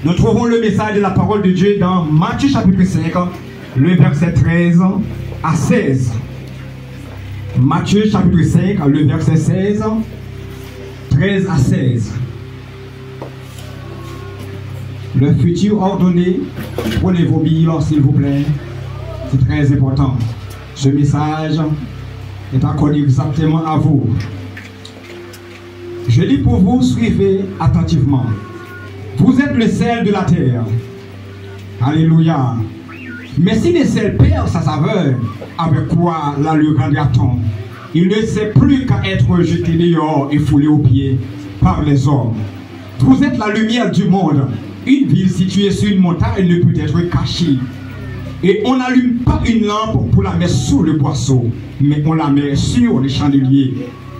Nous trouvons le message de la parole de Dieu dans Matthieu chapitre 5, le verset 13 à 16. Matthieu chapitre 5, le verset 16, 13 à 16. Le futur ordonné, prenez vos billes s'il vous plaît. C'est très important. Ce message est accordé exactement à vous. Je lis pour vous, suivez attentivement. Vous êtes le sel de la terre. Alléluia. Mais si le sel perd sa saveur, avec quoi la lui rendra-t-on? Il ne sait plus qu'à être jeté dehors et foulé aux pieds par les hommes. Vous êtes la lumière du monde. Une ville située sur une montagne ne peut être cachée. Et on n'allume pas une lampe pour la mettre sous le boisseau, mais on la met sur le chandelier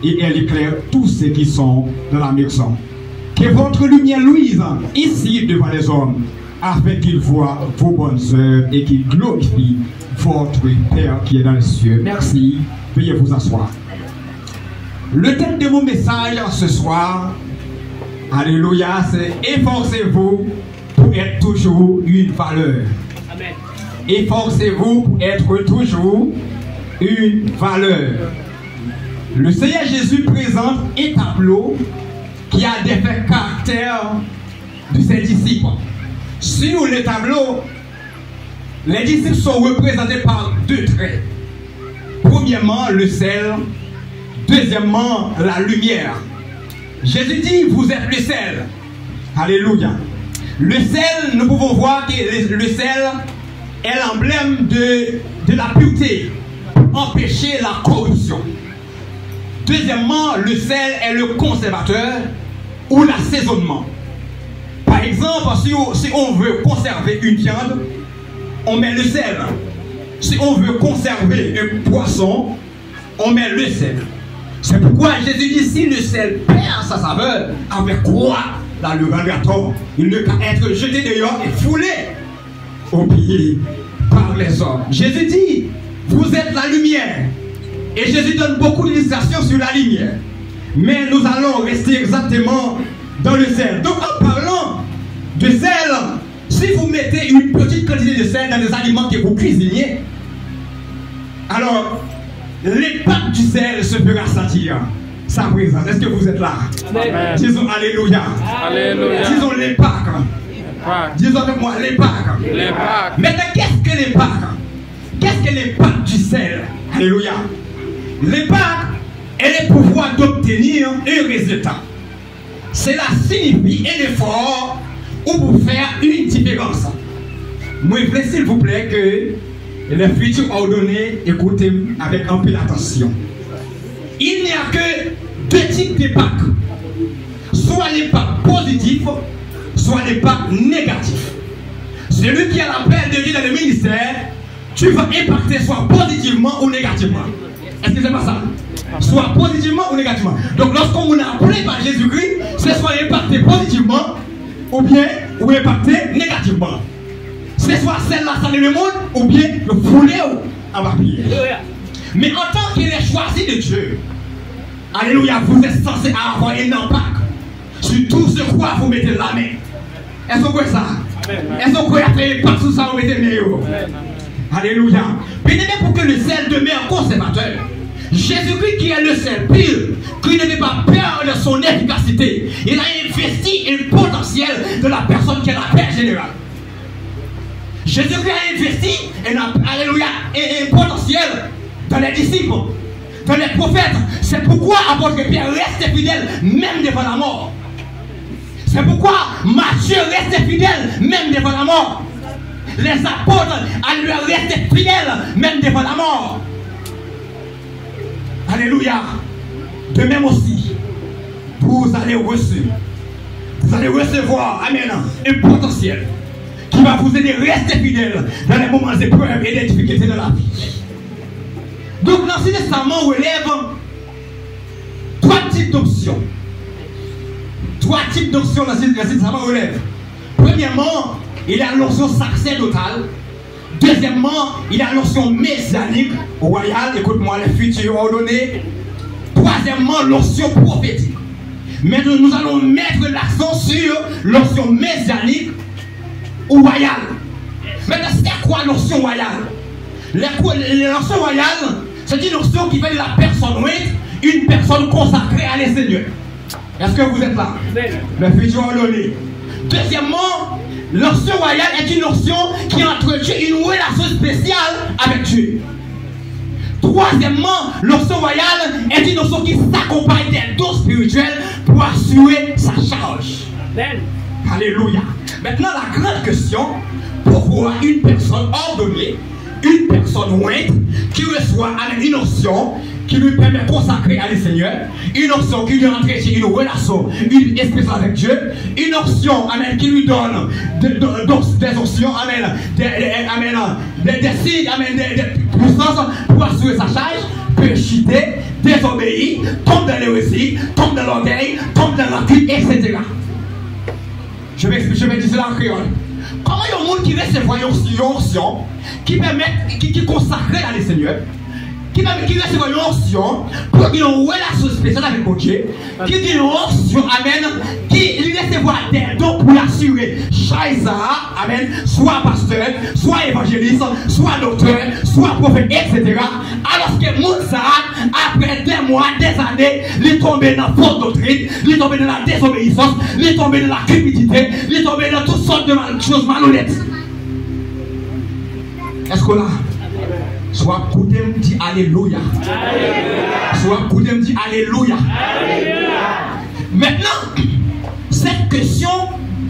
et elle éclaire tous ceux qui sont dans la maison. Que votre lumière luise ici devant les hommes, afin qu'ils voient vos bonnes œuvres et qu'ils glorifient votre Père qui est dans les cieux. Merci. Veuillez vous asseoir. Le thème de mon message ce soir, alléluia, c'est efforcez-vous pour être toujours une valeur. Amen. Efforcez-vous pour être toujours une valeur. Le Seigneur Jésus présente un tableau qui a des faits caractères de ses disciples. Sur le tableau, les disciples sont représentés par deux traits. Premièrement, le sel. Deuxièmement, la lumière. Jésus dit, vous êtes le sel. Alléluia. Le sel, nous pouvons voir que le sel est l'emblème de la pureté, empêcher la corruption. Deuxièmement, le sel est le conservateur ou l'assaisonnement. Par exemple, si on veut conserver une viande, on met le sel. Si on veut conserver un poisson, on met le sel. C'est pourquoi Jésus dit, si le sel perd sa saveur, avec quoi la le rendra-t-on? Il ne peut être jeté dehors et foulé aux pieds par les hommes. Jésus dit, vous êtes la lumière. Et Jésus donne beaucoup d'illustrations sur la lumière. Mais nous allons rester exactement dans le sel. Donc en parlant de sel, si vous mettez une petite quantité de sel dans des aliments que vous cuisinez, alors l'impact du sel se fera sentir sa présence. Est-ce que vous êtes là? Amen. Disons Alléluia. Alléluia. Disons l'impact. Disons avec moi l'impact. L'impact. Maintenant, qu'est-ce que l'impact? Qu'est-ce que l'impact du sel? Alléluia. L'impact est le pouvoir d'obtenir un résultat. Cela signifie un effort ou pour faire une différence. Moi, je voudrais s'il vous plaît que les futurs ordonnés écoutez avec un peu d'attention. Il n'y a que deux types d'impact. Soit l'impact positif, soit l'impact négatif. Celui qui a l'appel de Dieu dans le ministère, tu vas impacter soit positivement ou négativement. Est-ce que c'est pas ça? Soit positivement ou négativement. Donc lorsqu'on est appelé par Jésus-Christ, c'est soit impacté positivement ou bien ou impacté négativement. C'est soit celle-là saler le monde ou bien le fouler en papier. Mais en tant qu'il est choisi de Dieu, alléluia, vous êtes censé avoir un impact sur tout ce quoi vous mettez la main. Est-ce que vous voyez ça? Est-ce que vous voyez pas tout ça vous mettez meilleur? Alléluia. Bien aimé, pour que le sel demeure conservateur, Jésus-Christ qui est le sel pur, qui ne veut pas perdre son efficacité, il a investi un potentiel de la personne qui est la Père générale. Jésus-Christ a investi alléluia, un potentiel dans les disciples, dans les prophètes. C'est pourquoi apôtre Pierre reste fidèle même devant la mort. C'est pourquoi Matthieu reste fidèle même devant la mort. Les apôtres lui resté fidèles même devant la mort. Alléluia. De même aussi, vous allez recevoir, amen, un potentiel qui va vous aider à rester fidèle dans les moments d'épreuve et des difficultés de la vie. Donc l'Ancien Testament relève trois types d'options. Trois types d'options l'Ancien Testament relève. Premièrement, il y a l'onction sacerdotale. Deuxièmement, il y a l'onction messianique, royale, écoute-moi, les futurs ordonnés. Troisièmement, l'onction prophétique. Mais nous allons mettre l'accent sur l'onction messianique ou royale. Maintenant, c'est quoi la notion royale? La notion royale, c'est une notion qui fait de la personne une personne consacrée à les seigneurs. Est-ce que vous êtes là? Le futur donné. Deuxièmement, l'onction royale est une notion qui entretient une relation spéciale avec Dieu. Troisièmement, l'onction royale est une notion qui s'accompagne des dons spirituels pour assurer sa charge. Amen. Alléluia. Maintenant, la grande question, pourquoi une personne ordonnée, une personne ointe, qui reçoit une onction qui lui permet de consacrer à le Seigneur, une onction qui lui entretient une relation, une espèce avec Dieu, une onction, amen, qui lui donne des onction, amen, des signes, amen, des puissances pour assurer sa charge, peut chuter, désobéir, tombe dans l'hérésie, tombe dans l'orgueil, tombe dans l'encul, etc. Je vais dire cela en créole. Comment il y a un monde qui recevoir une onction qui permet, qui consacre à le Seigneur, qui recevoir une onction pour qu'il ait une relation spéciale avec mon Dieu, qui dit une onction, amen, qui lui recevoir des dons pour l'assurer, Chaïsa, amen, soit pasteur, soit évangéliste, soit docteur, soit prophète, etc. Alors que Moussa, après des mois, des années, il est tombé dans la fausse doctrine, il est tombé dans la désobéissance, il est tombé dans la cupidité, il est tombé dans toutes sortes de choses malhonnêtes. Est-ce que là? Soit écoutez me dit Alléluia. Soit écoutez me dit Alléluia. Maintenant, cette question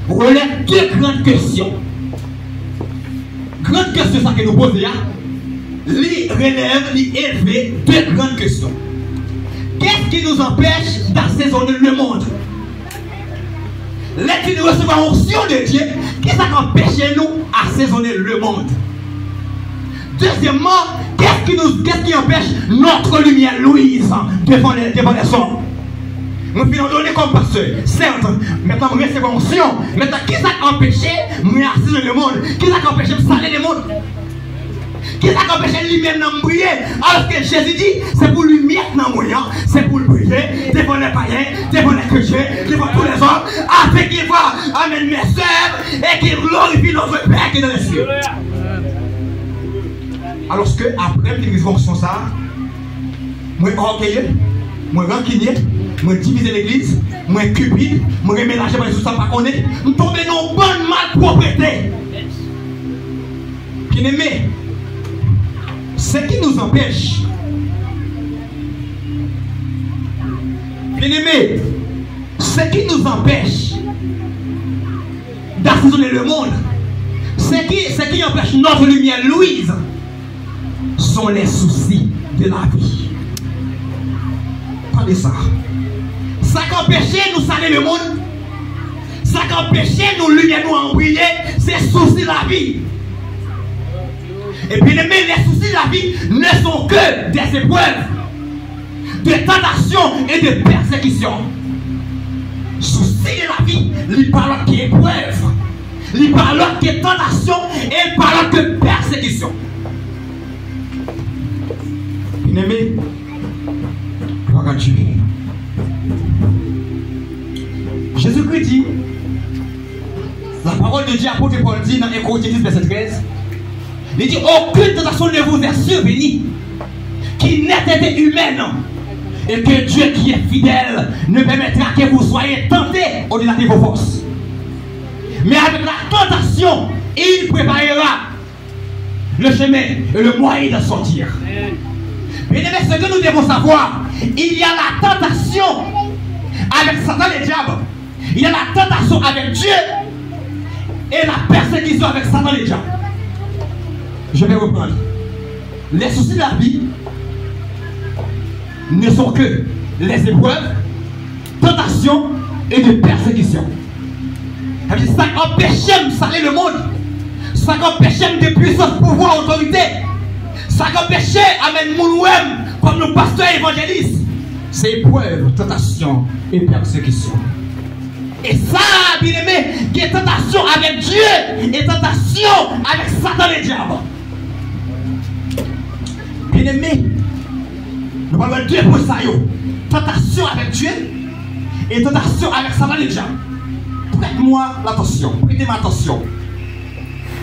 relève deux grandes questions. Grande question, ça que nous posons là, relève, élever deux grandes questions. Qu'est-ce qui nous empêche d'assaisonner le monde? Lorsque nous recevons l'onction de Dieu, qu'est-ce qui empêche nous d'assaisonner le monde? Deuxièmement, qu'est-ce qui empêche notre lumière Louise devant les hommes? Nous finissons donner comme pasteur. Certes, maintenant nous recevons l'onction. Maintenant, qui ça empêché de assaisonner le monde? Qui ça empêche de saler le monde? Qui ça empêche lui-même de briller? Alors que Jésus dit, c'est pour lui mettre dans le moyen, c'est pour le briller devant les païens, devant les chrétiens, devant tous les hommes, afin qu'il voit, amen, mes soeurs, et qu'il glorifie notre Père qui est dans les cieux. Alors que après l'église fonction ça, moi orgueilleux, moi rancunier, moi diviser l'église, moi cupide, moi mélanger par les choses ça pas connaître, nous tomber dans une bonne malpropreté. Bien aimé, ce qui nous empêche, bien aimé, ce qui nous empêche d'assaisonner le monde, ce qui empêche notre lumière Louise, sont les soucis de la vie. Parlez ça. Ça qui empêche nous saler le monde, ça qui empêche nous lumière nous en briller, c'est les soucis de la vie. Et puis les soucis de la vie ne sont que des épreuves, de tentations et de persécutions. Soucis de la vie, il parle qui est épreuve, il parle qui est tentation et il parle que persécution. Bien-aimé, gloire à Dieu. Jésus-Christ dit, la parole de Dieu, apôtre Paul dit dans 1 Corinthiens 10, verset 13, il dit, aucune tentation ne vous est survenue qui n'ait été humaine, et que Dieu qui est fidèle ne permettra que vous soyez tentés au-delà de vos forces. Mais avec la tentation, il préparera le chemin et le moyen de sortir. Bien aimé, ce que nous devons savoir, il y a la tentation avec Satan et le diable. Il y a la tentation avec Dieu et la persécution avec Satan et le diable. Je vais reprendre. Les soucis de la vie ne sont que les épreuves, tentations et de persécutions. Ça empêche de saler le monde. Ça empêche de puissance, pouvoir, autorité. Ça empêche, amen, moulouem, comme nos pasteurs évangélistes. C'est épreuve, tentation et persécution. Et ça, bien aimé, qui est tentation avec Dieu et tentation avec Satan et le diable. Bien aimé, nous parlons de deux points ça. Tentation avec Dieu et tentation avec Satan et le diable. Prête-moi l'attention, prêtez-moi attention.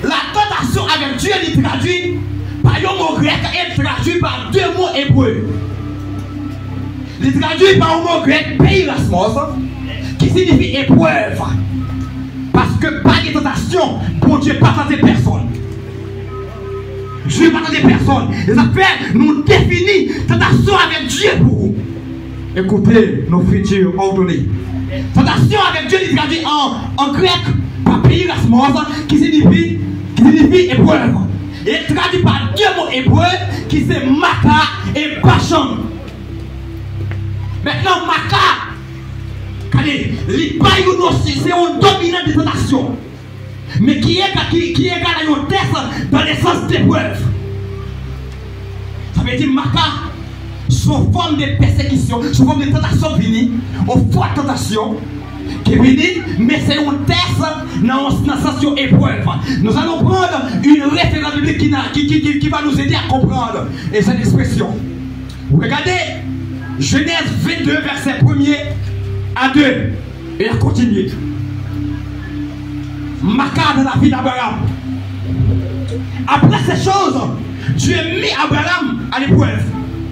La tentation avec Dieu est traduite par un mot grec et traduit par deux mots hébreux. Il est traduit par un mot grec, peirasmos, qui signifie épreuve. Parce que pas de tentation, bon Dieu pas tenté personne. Dieu pas tenté personne. Les affaires nous définissent tentation avec Dieu pour vous. Écoutez nos futurs ordonnés. Tentation avec Dieu est traduit en grec par peirasmos, qui signifie épreuve. Il est traduit par deux mots hébreux qui sont maka et bacham. Maintenant, maka, c'est un dominant de tentation, mais qui est un test dans le sens d'épreuve. Ça veut dire maka, sous forme de persécution, sous forme de tentation venue, une forte tentation qui est venue, mais c'est un test dans le sens d'épreuve. Nous allons prendre une référence biblique qui va nous aider à comprendre cette expression. Regardez Genèse 22, verset 1er à 2. Et à continuer. Maka dans la vie d'Abraham. Après ces choses, Dieu a mis Abraham à l'épreuve.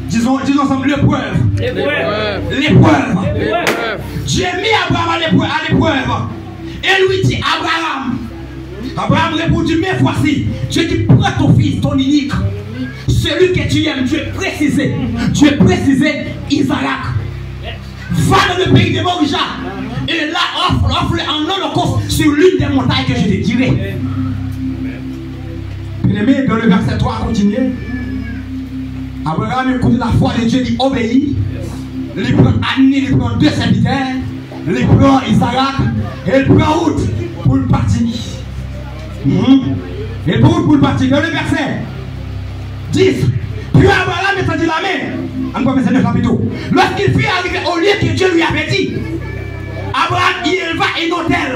Disons ensemble l'épreuve. L'épreuve. Dieu a mis Abraham à l'épreuve. Et lui dit Abraham répondit, mais voici, Dieu dit, prends ton fils, ton unique, celui que tu aimes. Dieu précisé Isaac. Va dans le pays de Morija et là offre en holocauste sur l'une des montagnes que je te dirai. Bien-aimé, dans le verset 3, continuez. Abraham écoute la foi de Dieu, il obéit. Il prend Annie, il prend deux serviteurs, il prend Isaac et il prend route pour le partir. Et pour le partir. Dans le verset 10, puis Abraham étendit la main. Encore verset 9 capitaux. Lorsqu'il fut arrivé au lieu que Dieu lui avait dit, Abraham il éleva un autel.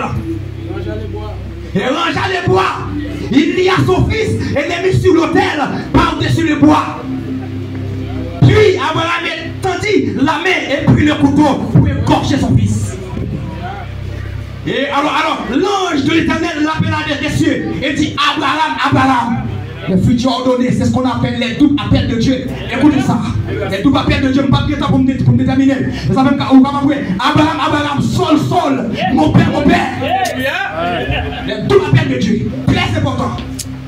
Il rangea les bois. Il lia son fils et les mit sur l'autel par-dessus le bois. Puis Abraham tendit la main et prit le couteau pour égorger son fils. Et alors l'ange de l'Éternel l'appela des cieux et dit, Abraham. Le futur ordonné, c'est ce qu'on appelle les doubles appels de Dieu. Écoutez ça. Les doubles appels de Dieu, je ne vais pas pour me déterminer. Abraham, Sol, mon père. Les doubles appels de Dieu, très important.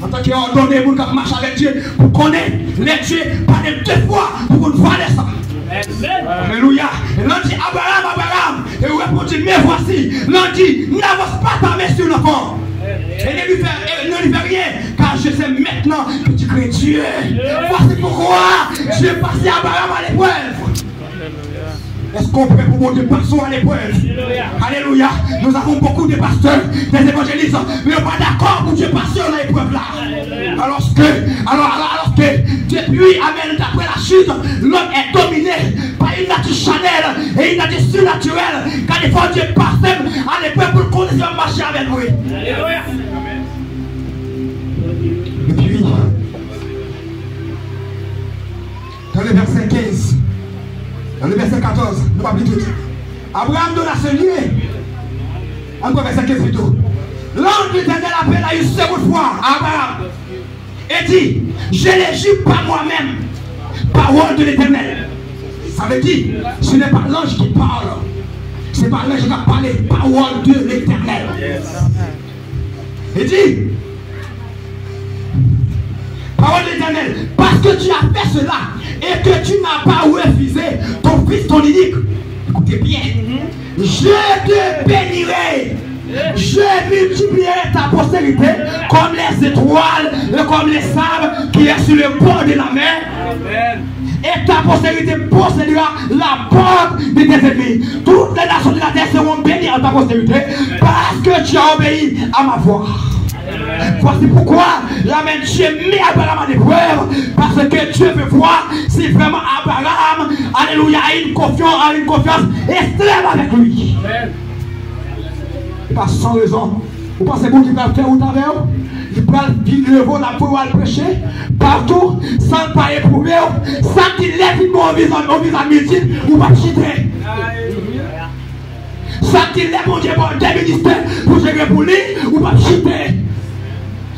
En tant qu'ordonné, vous marchez avec Dieu, vous connaissez les dieux, parlez deux fois pour vous voir ça. Alléluia. Et l'on dit Abraham, et vous répondez, mais voici. L'on dit, n'avance pas ta main sur l'enfant. Et ne lui fait rien, car je sais maintenant que tu crées Dieu. Voici pourquoi je vais passer Abraham à l'épreuve. Est-ce qu'on peut pour mon Dieu passons à l'épreuve? Alléluia. Nous avons beaucoup de pasteurs, des évangélistes, mais on n'est pas d'accord pour Dieu passer à l'épreuve là. Alors que depuis Amen, d'après la chute, l'homme est dominé par une nature charnelle et une nature surnaturelle. Car il faut Dieu passer à l'épreuve pour qu'on puisse marcher avec lui. Alléluia. Et puis, dans le verset 15, dans le verset 14, nous pas plus tout. Abraham donne à ce lieu. Encore verset 15 plutôt. L'ange de l'Éternel appelle à une seconde fois à Abraham et dit, je les jure par moi-même, parole de l'Éternel. Ça veut dire, ce n'est pas l'ange qui parle, c'est pas l'ange qui va parler, parole de l'Éternel. Il dit, parole de l'Éternel, parce que tu as fait cela et que tu n'as pas refusé ton fils, ton unique. Écoutez bien, je te bénirai. Je multiplierai ta postérité comme les étoiles et comme les sables qui est sur le bord de la mer. Amen. Et ta postérité possédera la porte de tes ennemis. Toutes les nations de la terre seront bénies en ta postérité parce que tu as obéi à ma voix. Voici pourquoi l'Amen, Dieu met Abraham à l'épreuve, parce que Dieu veut voir si vraiment Abraham, alléluia, a une confiance extrême avec lui. Amen. Pas sans raison. Vous pensez que vous allez faire route avec vous? Il va lever la pour aller prêcher partout, sans pas éprouver, sans qu'il lève au visage multiple, ou pas chiter. Sans qu'il lève mon Dieu des ministères pour gérer pour lui, ou pas chiter.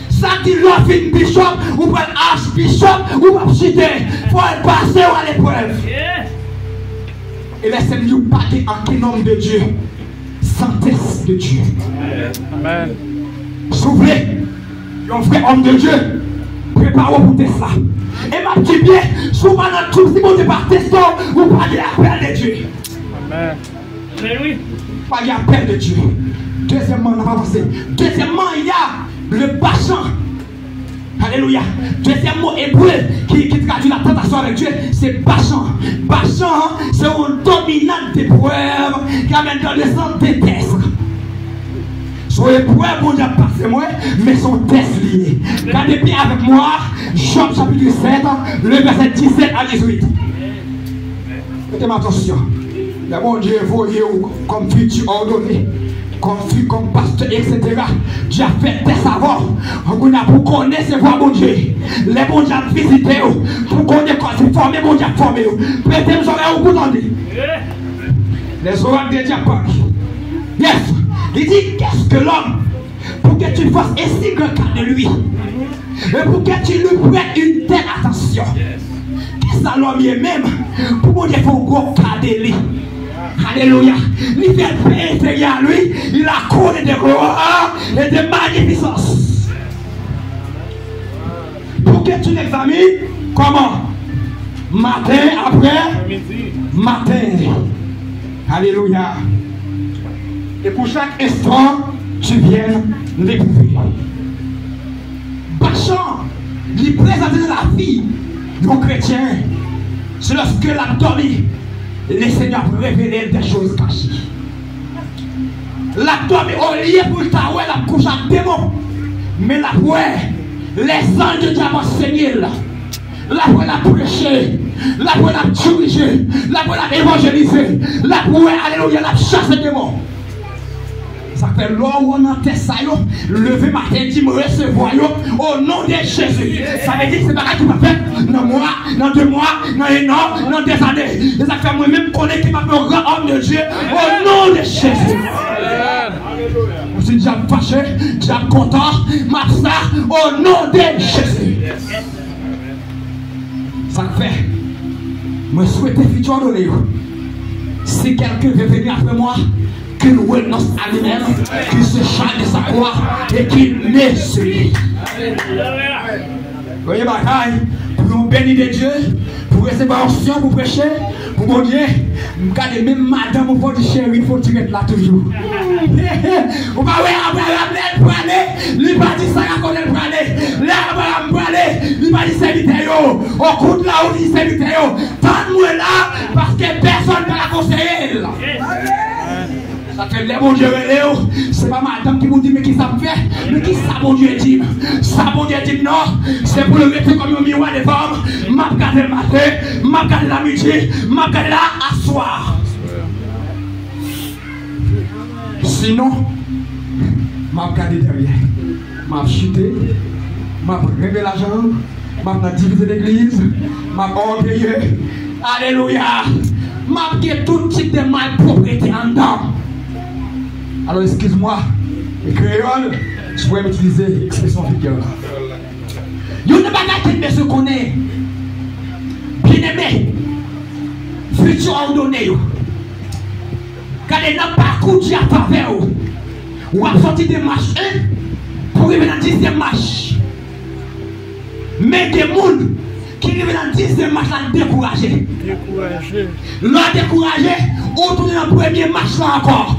Sans dit l'offre bishop, ou pour archbishop, ou pour chiter. Il faut passer à l'épreuve. Et laissez-nous pas en homme de Dieu, sans test de Dieu. Amen. Soufflez, un vrai homme de Dieu, préparez-vous pour tester ça. Et ma petite bien, souvent dans tout, si vous n'êtes pas testé, vous parlez l'appel de Dieu. Amen. Oui. Parlez l'appel de Dieu. Deuxièmement, on va avancer. Deuxièmement, il y a le bachant. Alléluia. Deuxième mot hébreu qui traduit la tentation avec Dieu, c'est bachant. Bachant, c'est une dominante d'épreuve qui amène dans le sens des tests. Son épreuve, on a passé moi, mais son test lié. Regardez bien avec moi, Job chapitre 7, le verset 17 à 18. Mettez ma attention. Le bon Dieu voyez comme futur ordonné, comme pasteur, etc. Dieu a fait des savoirs. On a pour connaître ses voix, mon Dieu. Les bons Dieu visité, pour connaître quand c'est formé, mon Dieu formé. Mettez les oreilles au bout d'en les oreilles de Dieu. Yes. Il dit, qu'est-ce que l'homme pour que tu fasses ainsi grand cas de lui et pour que tu lui prêtes une telle attention. Qu'est-ce que l'homme est même pour mon Dieu faut gros cas de lui. Alléluia. Il fait paix intérieur à lui. Il a connu de gloire et de magnificence. Pour que tu l'examines comment? Matin après matin. Alléluia. Et pour chaque instant, tu viens l'éprouver. Bachant, il présente la vie nos chrétiens. C'est lorsque la dormi, le Seigneur peut révéler des choses cachées. La dormi, au lieu pour le taouer, la couche à démon. Mais la ouais, les anges de Dieu vont enseigner là. La pour la prêcher, la pour la diriger, la pour la évangéliser, la pour alléluia, la chasser démon. Ça fait l'or où on entend ça, lever matin, dit me recevoir au nom de Jésus. Ça veut dire que c'est pas ça qui m'a fait dans mois, dans 2 mois, dans 1 an, dans des années. Et ça fait moi-même connaître qui m'a fait un grand homme de Dieu au nom de Jésus. Je suis déjà fâché, déjà content, ma ça au nom de Jésus. Ça fait, me souhaiter futur donner. Si quelqu'un veut venir après moi, qu'il renonce à lui-même, qu'il se charge de sa croix et qu'il met sur lui. Vous voyez, bataille, pour nous bénir de Dieu, pour recevoir onction, pour prêcher, pour mon Dieu, regardez, même madame, on peut dire chérie, il faut tirer là toujours. Vous va voir Abraham, elle peut aller, lui va dire ça, elle peut aller, là, Abraham peut aller, lui va dire serviteur, au coup de là où il dit serviteur, tente-moi là, parce que personne ne va la conseiller. Ça fait les bons dieux, c'est pas madame qui vous dit mais qui ça me fait, mais qui ça bon Dieu dit. Ça bon Dieu dit non, c'est pour le mettre comme un miroir de femmes. M'a regardé le matin, m'a regardé la midi, m'a regardé là à soir. Sinon, m'a regardé derrière, m'a chuté, m'a rêvé la jambe, m'a divisé l'église, m'a orgueillé. Alléluia. M'a fait tout type de malpropreté en dedans. Alors excuse-moi, les créoles, je pourrais utiliser l'expression figure. Vous ne pas qui se connaît. Bien aimé, futur ordonné. Quand les gens parcourent Dieu à travers vous, ou à sortir des marches 1 pour arriver dans 10e marche. Mais des gens qui arrivent dans 10e marche là découragés. L'on découragé, on tourne dans la première marche là encore.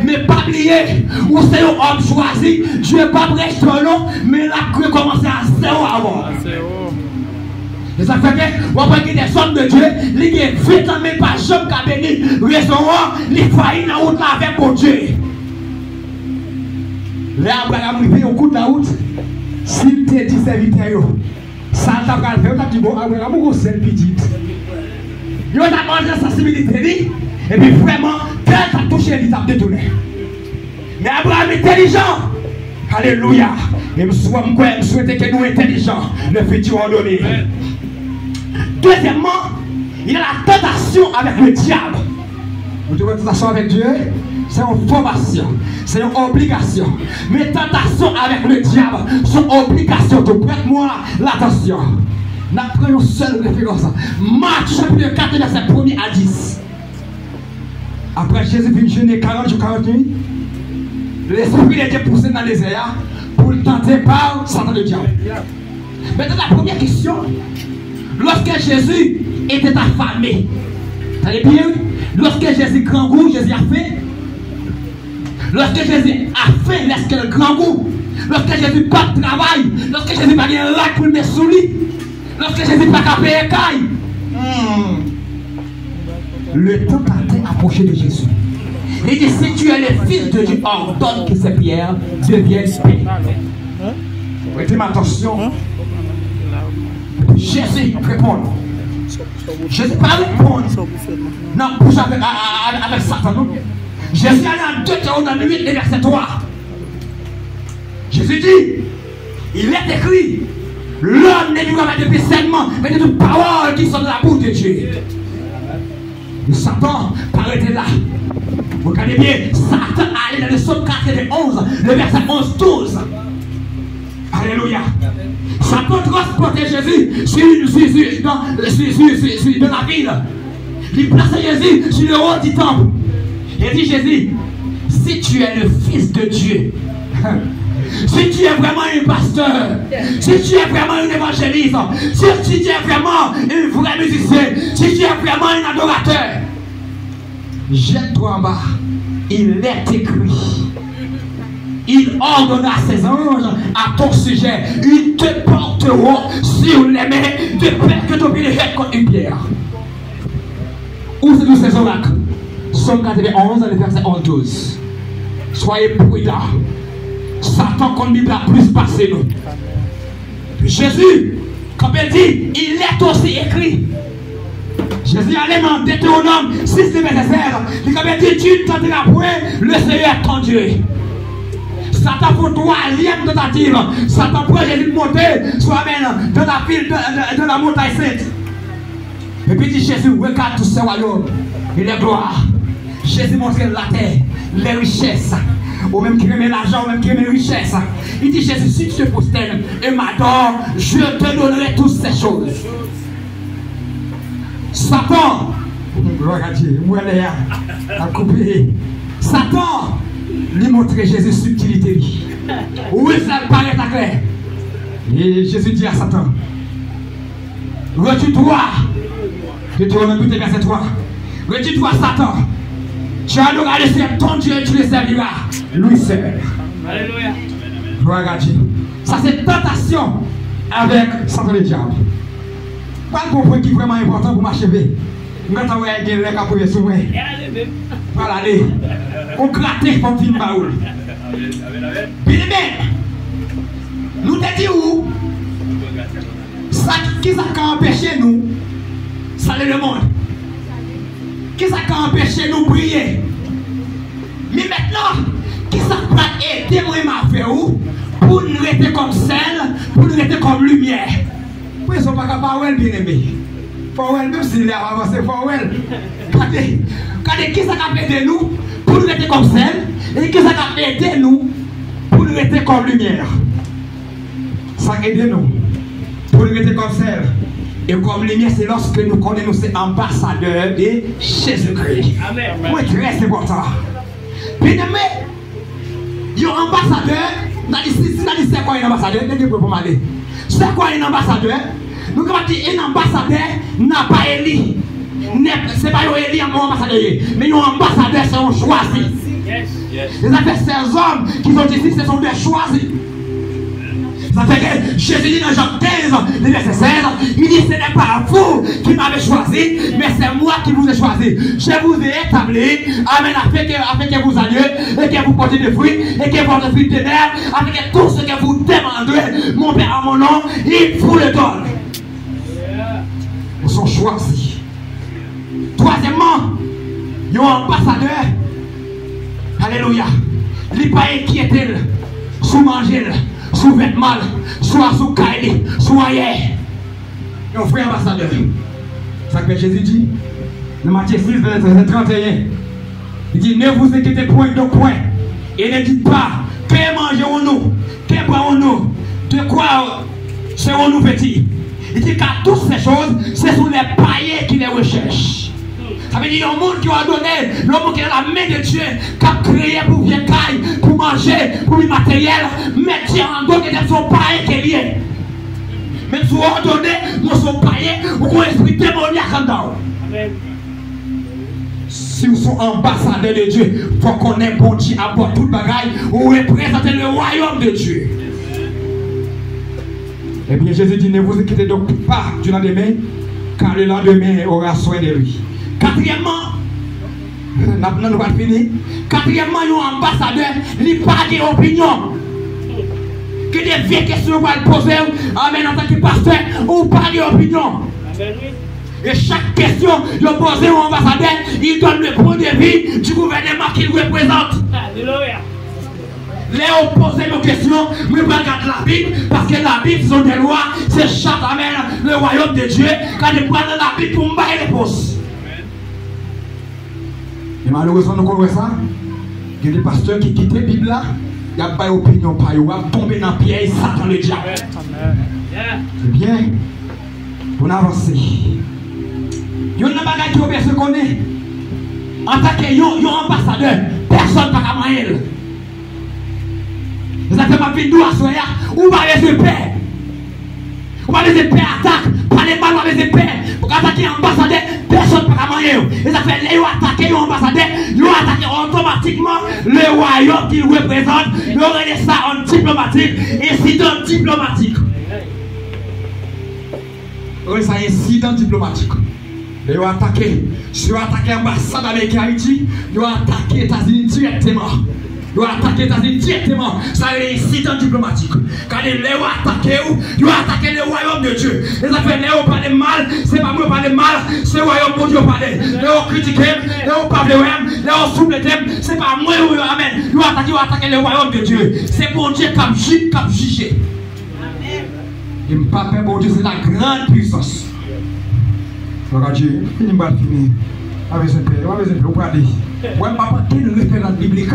Mais pas oublier, où c'est un homme choisi, Dieu n'est pas prêt sur l'eau, mais la cru commencer à 0 avant. Et ça fait que, on va des hommes de Dieu, les gens vite en même pas jamais qu'à bénir, raison, les faillis dans la route avec mon Dieu. Là, Abraham, il fait au coup de la route, s'il te dit serviteur, ça t'a fait, on t'a dit, bon, Abraham, on s'est petit. Il a demandé la sensibilité, et puis vraiment, tel a touché l'étape de tourner. Mais Abraham est intelligent. Alléluia. Et je souhaite que nous soyons intelligents. Le futur ordonné. Deuxièmement, il y a la tentation avec le diable. Vous devez tentation avec Dieu, c'est une formation. c'est une obligation. Mes tentations avec le diable sont obligations. Donc prête-moi l'attention. Nous prenons une seule référence. Marc chapitre 4, verset 1er à 10. Après Jésus vient jeûner 40 jours, 40 nuits. L'esprit était poussé dans les airs pour le tenter par Satan le diable. Maintenant la première question. Lorsque Jésus était affamé, vous savez bien, lorsque Jésus grand goût, Jésus a fait. Lorsque Jésus a fait, lorsque le grand goût, lorsque Jésus pas de travail, lorsque Jésus pas de lac pour le mettre sous lui, lorsque Jésus pas de payer caille, le tentateur approchait de Jésus. Il dit, si tu es le fils de Dieu, ordonne que ces pierres deviennent pain. Prêtez attention. Jésus répond. Jésus pas répondre. Non, bouge avec Satan. Jésus allait en Deutéronome 8, verset 3. Jésus dit, il est écrit, l'homme n'est vivant pas de paix seulement, mais de toutes paroles qui sont de la bouche de Dieu. Le Satan paraît là. Regardez bien, Satan allait dans le psaume 91, le verset 11-12. Alléluia. Satan transportait Jésus dans la ville. Il plaçait Jésus sur le haut du temple. Il dit Jésus, si tu es le fils de Dieu, si tu es vraiment un pasteur, si tu es vraiment un évangéliste, si tu es vraiment un vrai musicien, si tu es vraiment un adorateur, jette-toi en bas. Il est écrit. Il ordonna ses anges à ton sujet. Ils te porteront sur les mains de peur que ton pied ne jette contre une pierre. Où c'est tous ces oracles? Somme 91, le verset 11-12. Soyez prudents. Satan comme Bible a plus passé nous. Jésus, comme il dit, il est aussi écrit. Jésus allait dans Deutéronome 6, verset 16. Il comme il dit, tu ne tenteras point le Seigneur ton Dieu. Satan pour troisième tentative. Satan pour Jésus monter soi-même dans la ville de la montagne sainte. Et puis dit Jésus, regarde tous ces royaumes et les gloires. Jésus montre la terre, les richesses. Ou même qui remet l'argent, ou même qui remet les richesses. Il dit Jésus, si tu te prosternes et m'adores, je te donnerai toutes ces choses. Satan, gloire à Dieu, moi à couper. Satan lui montrait Jésus subtilité. Oui, ça paraît à clair. Et Jésus dit à Satan, retire-toi. Deutéronome 8, verset 3. Retire-toi, Satan. Tu adoreras le Seigneur ton Dieu et tu le serviras lui seul. Alléluia. Gloire à Dieu. Ça c'est tentation avec Satan le diable. Pas le point qui est vraiment important pour m'achever. Nous avons un les capouilles sur moi. Voilà, allez. On gratte pour film baoul. Bien aimé. Nous te dit où? Ça qui ça a empêché nous? Ça le monde. Qui ça a empêché nous prier? Mais maintenant, qui ça peut aider moi à faire où? Pour nous rester comme sel, pour nous rester comme lumière. Pourquoi ils ne sont pas capables de bien aimer? Faut même s'il a avancé, faut regardez qui ça a aidé nous pour nous rester comme sel et qui ça a aidé nous pour nous rester comme lumière. Ça a aidé nous pour nous rester comme sel. Et comme lumière, c'est lorsque nous connaissons ces ambassadeurs de Jésus-Christ. Amen. C'est très important. Bien aimé, il y a un ambassadeur. C'est quoi un ambassadeur? C'est quoi un ambassadeur? Nous avons dit un ambassadeur n'a pas élu. Ce n'est pas un élu en ambassadeur. Mais un ambassadeur, c'est un choisi. Les affaires, ces hommes qui sont ici, ce sont des choisis. Ça fait que Jésus dit dans Jean 15, le verset 16, il dit ce n'est pas vous qui m'avez choisi, mais c'est moi qui vous ai choisi. Je vous ai établi, amen, afin que vous alliez, et que vous portez des fruits, et que votre fruit demeure, afin que tout ce que vous demanderez, mon Père en mon nom, il vous le donne. Ils sont choisis. Troisièmement, il y a un ambassadeur. Alléluia. Il n'est pas inquiété sous manger, sous vêtements, soit sous caille, soit ailleurs. Il y a un frère ambassadeur. C'est ce que Jésus dit dans Matthieu 6, verset 31. Il dit, ne vous inquiétez point de point. Et ne dites pas, que mangerons-nous, que boirons-nous, de quoi serons-nous petits. Il dit qu'à toutes ces choses, c'est sur les païens qui les recherchent. Ça veut dire qu'il y a un monde qui a donné, le monde qui est dans la main de Dieu, qui a créé pour bien caille, pour manger, pour le matériel, mais Dieu en donne des son païen qui est lié. Même si vous ordonnez, nous sommes païens, vous avez un esprit démoniaque en dedans. Si vous sommes ambassadeurs de Dieu, il faut qu'on ait bon Dieu à boire toute bagaille, vous représentez le royaume de Dieu. Eh bien, Jésus dit, ne vous inquiétez donc pas du lendemain, car le lendemain aura soin de lui. Quatrièmement, nous va finir. Quatrièmement, un ambassadeur, il n'a pas d'opinion. Que des vieilles questions va le poser, amen, en tant que pasteur, ou pas d'opinion. Et chaque question que vous posez au ambassadeur, il donne le point de vue du gouvernement qu'il représente. Alléluia. Léo posez nos questions, mais regarde la Bible, parce que la Bible sont des lois, c'est chaque amen, le royaume de Dieu, quand il prend la Bible pour me faire les réponses. Et malheureusement, nous connaissons ça. Il y a des pasteurs qui quittent la Bible là, il n'y a pas d'opinion, pas ils vont tomber dans le piège, Satan le diable. C'est bien, on avance. Il y a une bagaille qui personne connaît. En tant qu'ambassadeur, personne ne peut pas moyen. Vous avez ma vie d'où à soya, ou pas les épées. Ou pas les épées attaquent, pas les balles, les épées. Pour attaquer un ambassadeur, personne ne peut pas moyen. Et ça fait les attaquer un ambassadeur, ils ont attaqué automatiquement le royaume qu'ils représentent. Ils ont regardé ça en diplomatique, incident diplomatique. Oui, ça incident diplomatique. Ils ont attaqué, si ils ont attaqué l'ambassade avec Haïti, ils ont attaqué les États-Unis directement. Ils ont attaqué les États-Unis directement. Ça a un incident diplomatique. Quand ils ont attaqué, ils ont attaqué le royaume de Dieu. Et ça fait, ils ont parlé mal, c'est pas moi qui parle mal, c'est le royaume de Dieu qui parle. Ils ont critiqué, ils ont parlé, ils ont soufflé, c'est pas moi qui amen. Ils ont attaqué le royaume de Dieu. C'est pour Dieu qui a jugé. Et le papa, bon Dieu, c'est la grande puissance. Regarde Dieu, il va finir. Avec ce père, avec ce père, vous regardez. Moi, je ne vais pas le référence biblique.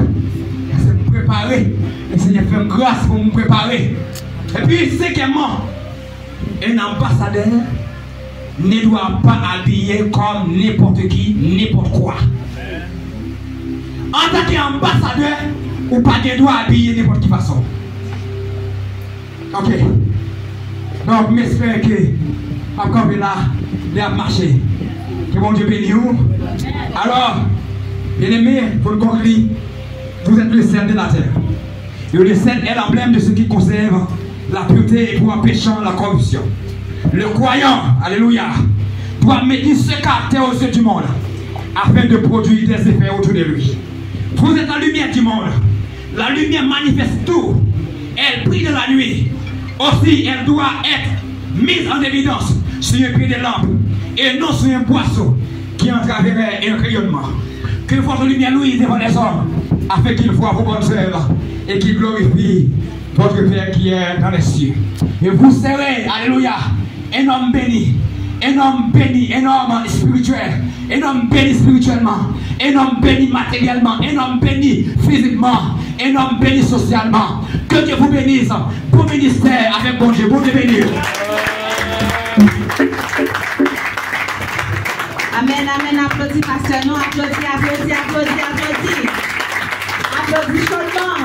C'est me préparer. Et Seigneur fait grâce pour me préparer. Et puis, cinquièmement, un ambassadeur ne doit pas habiller comme n'importe qui, n'importe quoi. En tant qu'ambassadeur, ou pas de droit habiller n'importe quelle façon. Ok. Donc, j'espère que, après là, il a marché. Que mon Dieu bénisse vous. Alors, bien aimé, pour le conclure, vous êtes le sel de la terre. Et le sel est l'emblème de ce qui conserve la pureté et pour empêchant la corruption. Le croyant, alléluia, doit médire ce caractère aux yeux du monde afin de produire des effets autour de lui. Vous êtes la lumière du monde. La lumière manifeste tout. Elle brille de la nuit. Aussi, elle doit être mise en évidence sur un pied de lampe et non sur un boisseau qui entraverait un rayonnement. Que votre lumière louise devant les hommes afin qu'ils voient vos bonnes œuvres et qu'ils glorifient votre Père qui est dans les cieux. Et vous serez, alléluia, un homme béni, un homme béni, un homme spirituel, un homme béni spirituellement, un homme béni matériellement, un homme béni physiquement, un homme béni socialement. Que Dieu vous bénisse, bon ministère avec bon Dieu, bon Dieu béni. Amen, amen, applaudis pasteur, non, applaudis, applaudis, applaudis, applaudis. Applaudis chaudement.